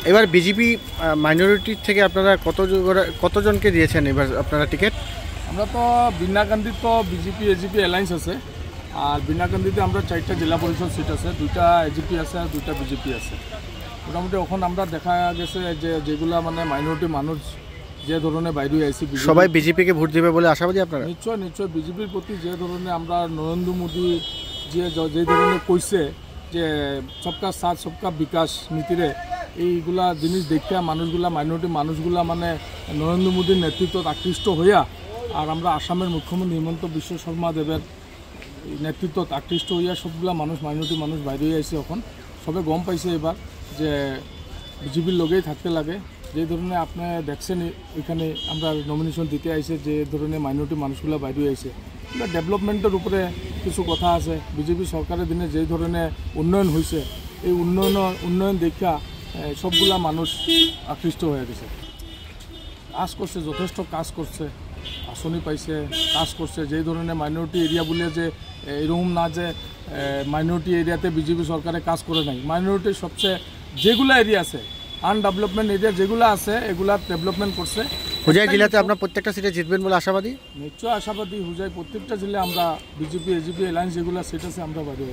এবার BJP minority থেকে আপনারা কতজনকে দিয়েছেন এবার আপনারা টিকিট? আমরা তো বিনাকান্দি তো বিজেপি এজিপি অ্যালায়েন্স আছে, আর বিনাকান্দিতে আমরা 4টা জেলা পরিষদ সিট আছে, 2টা এজিপি আছে আর 2টা বিজেপি আছে। মোটামুটি এখন আমরা দেখা গেছে যে যেগুলা মানে মাইনরিটি মানুষ যে ধরনের বাইরে আইসি, সবাই বিজেপিকে ভোট দেবে বলে আশাবাদী আপনারা? নিশ্চয় নিশ্চয় বিজেপির প্রতি যে ধরনের আমরা নরেন্দ্র মোদী যে ধরনের কইছে যে সবকা সাথ সবকা বিকাশ নীতিরে এইগুলা জিনিস দেখিয়া মানুষগুলা মাইনরিটি মানুষগুলা মানে নরেন্দ্র মোদীর নেতৃত্বত আকৃষ্ট হইয়া, আর আমরা আসামের মুখ্যমন্ত্রী হিমন্ত বিশ্ব শর্মা দেবের নেতৃত্বত আকৃষ্ট হইয়া সবগুলা মানুষ মাইনরিটি মানুষ বাইরে আইসে। এখন সবে গম পাইছে এবার যে বিজেপির লগেই থাকতে লাগে। যে ধরনের আপনি দেখছেন এখানে আমরা নমিনেশন দিতে আইসে, যে ধরনের মাইনরিটি মানুষগুলো বাইরে আইসে, ডেভেলপমেন্টের উপরে কিছু কথা আছে। বিজেপি সরকারের দিনে যে ধরনের উন্নয়ন হয়েছে, এই উন্নয়ন দেখা সবগুলা মানুষ আকৃষ্ট হয়ে গেছে। কাজ করছে, যথেষ্ট কাজ করছে, আসনি পাইছে, কাজ করছে। যে ধরনের মাইনরিটি এরিয়া বলে যে এরকম না যে মাইনরিটি এরিয়াতে বিজেপি সরকারে কাজ করে নাই। মাইনরিটির সবচেয়ে যেগুলো এরিয়া আছে, আনডেভেলপমেন্ট এরিয়া যেগুলো আছে, এগুলা ডেভেলপমেন্ট করছে। হুজাই জেলাতে আপনার প্রত্যেকটা সিটে জিতবেন বলে আশাবাদী? নিশ্চয় আশাবাদী। হুজাই প্রত্যেকটা জেলায় আমরা বিজেপি এজিপি অ্যালায়েন্স যেগুলো সিট আছে আমরা বাইরে